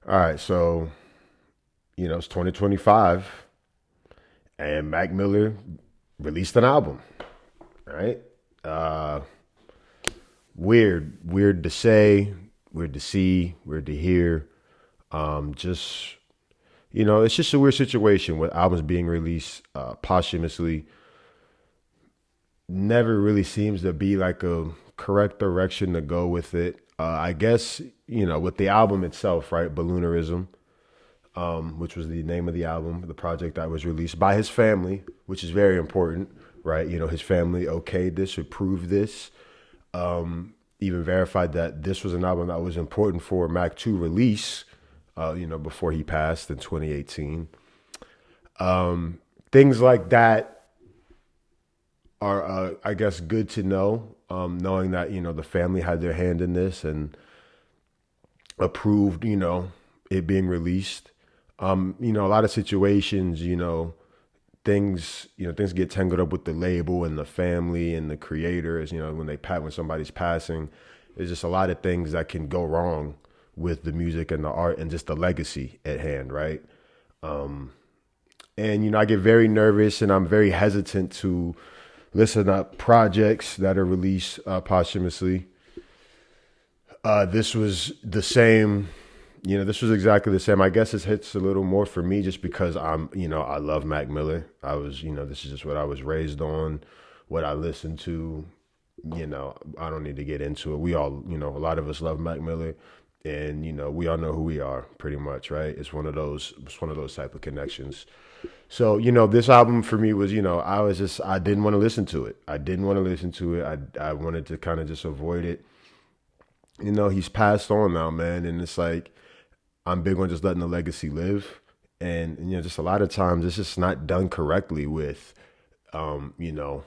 All right, so it's 2025, and Mac Miller released an album. Right? Uh, weird to say, weird to see, weird to hear. Just it's just a weird situation with albums being released posthumously. Never really seems to be like a correct direction to go with it. I guess with the album itself, right? Balloonerism, which was the name of the album, the project that was released by his family, which is very important, right? His family okayed this, approved this, even verified that this was an album that was important for Mac to release, before he passed in 2018. Things like that are, I guess, good to know, knowing that, the family had their hand in this and approved, it being released. A lot of situations, things get tangled up with the label and the family and the creators. When somebody's passing, there's just a lot of things that can go wrong with the music and the art and just the legacy at hand, right? And I get very nervous and I'm very hesitant to listen to projects that are released posthumously. This was the same. This was exactly the same. I guess it hits a little more for me just because I love Mac Miller. This is just what I was raised on, what I listened to. I don't need to get into it. We all, a lot of us love Mac Miller, and we all know who we are, pretty much, right? It's one of those type of connections. So this album for me was, I didn't want to listen to it. I didn't want to listen to it. I wanted to kind of just avoid it. He's passed on now, man, and it's like I'm big on just letting the legacy live. And just a lot of times it's just not done correctly with, um, you know,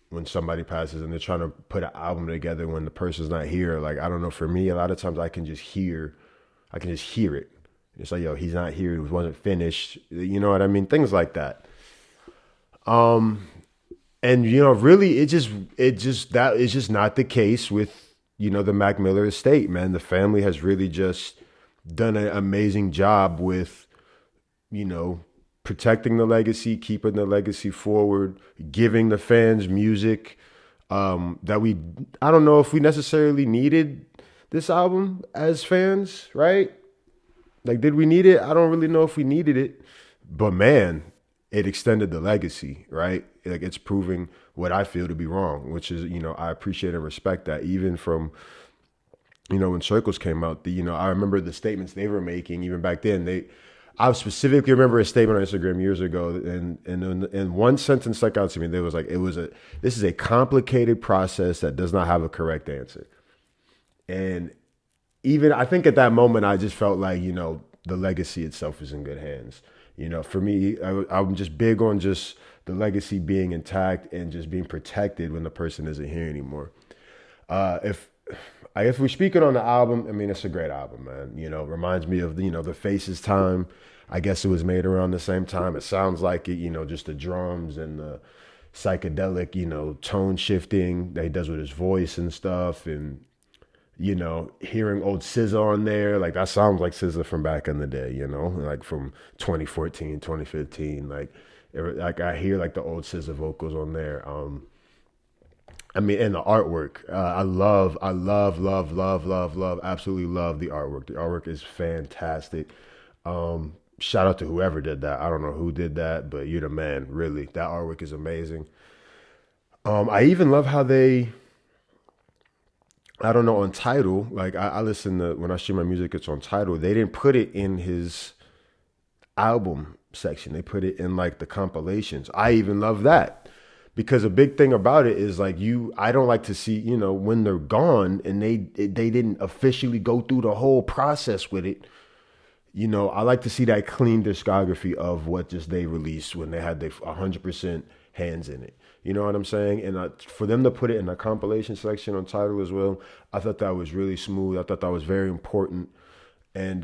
when somebody passes and they're trying to put an album together when the person's not here. Like, I don't know, for me, a lot of times I can just hear it. It's like, yo, he's not here. It wasn't finished. You know what I mean? Things like that. And really, that is just not the case with the Mac Miller estate, man. The family has really just done an amazing job with you know protecting the legacy, keeping the legacy forward, giving the fans music that we I don't know if we necessarily needed this album as fans, right? Like, did we need it? I don't really know if we needed it, but man, it extended the legacy, right? Like, it's proving what I feel to be wrong, which is, I appreciate and respect that. Even from, when Circles came out, I remember the statements they were making even back then. I specifically remember a statement on Instagram years ago, and one sentence stuck out to me. There was like, this is a complicated process that does not have a correct answer. And even I think at that moment, I just felt like the legacy itself is in good hands. For me, I'm just big on just the legacy being intact and just being protected when the person isn't here anymore. If we're speaking on the album, I mean, it's a great album, man. Reminds me of the Faces time. I guess it was made around the same time. It sounds like it. Just the drums and the psychedelic, tone shifting that he does with his voice and stuff, and hearing old SZA on there, like that sounds like SZA from back in the day, like from 2014, 2015. Like I hear like the old SZA vocals on there. I mean, and the artwork, I love, absolutely love the artwork. The artwork is fantastic. Shout out to whoever did that. I don't know who did that, but you're the man, really. That artwork is amazing. I even love how I don't know, on Tidal, like I listen to, when I stream my music, it's on Tidal. They didn't put it in his album section. They put it in like the compilations. I even love that because a big thing about it is like I don't like to see, when they're gone and they didn't officially go through the whole process with it. I like to see that clean discography of what just they released when they had their 100% hands in it. You know what I'm saying? And for them to put it in a compilation section on Tidal as well, I thought that was really smooth. I thought that was very important. And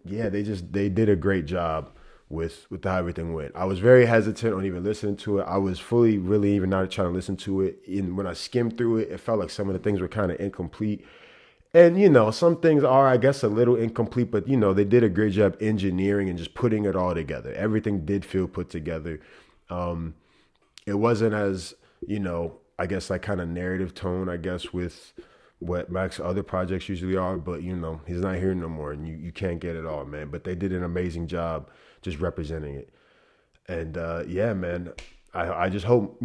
yeah, they did a great job with how everything went. I was very hesitant on even listening to it. I was fully really even not trying to listen to it. And when I skimmed through it, it felt like some of the things were kind of incomplete. And some things are, I guess, a little incomplete, but they did a great job engineering and just putting it all together. Everything did feel put together. Um, it wasn't as, I guess, like kind of narrative tone, I guess, with what Mac's other projects usually are, but he's not here no more, and you can't get it all, man. But they did an amazing job just representing it. And yeah, man, I just hope,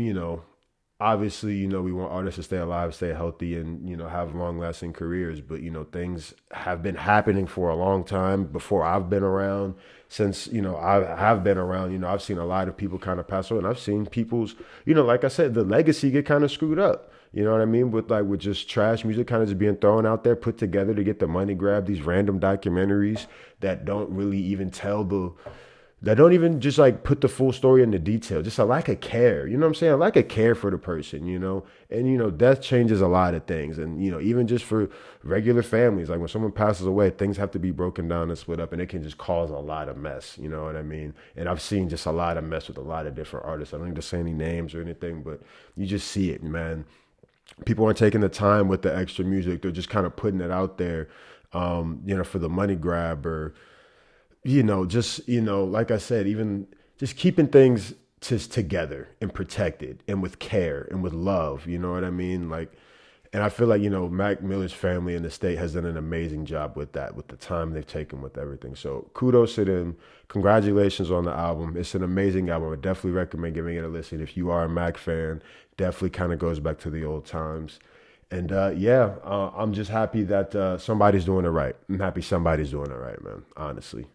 obviously, we want artists to stay alive, stay healthy, and have long lasting careers. But things have been happening for a long time before I've been around. Since I have been around, I've seen a lot of people kind of pass away, and I've seen people's, like I said, the legacy get kind of screwed up. You know what I mean? With just trash music kind of just being thrown out there, put together to get the money grab. These random documentaries that don't really even tell the that don't even just like put the full story into detail. Just a lack of care. You know what I'm saying? A lack of care for the person, And death changes a lot of things. And even just for regular families, like when someone passes away, things have to be broken down and split up, and it can just cause a lot of mess. You know what I mean? And I've seen just a lot of mess with a lot of different artists. I don't need to say any names or anything, but you just see it, man. People aren't taking the time with the extra music. They're just kind of putting it out there, for the money grab, or just, like I said, even just keeping things just together and protected and with care and with love, you know what I mean? Like, and I feel like, Mac Miller's family and the state has done an amazing job with that, with the time they've taken with everything. So kudos to them. Congratulations on the album. It's an amazing album. I definitely recommend giving it a listen. If you are a Mac fan, definitely kind of goes back to the old times. And yeah, I'm just happy that somebody's doing it right. I'm happy somebody's doing it right, man, honestly.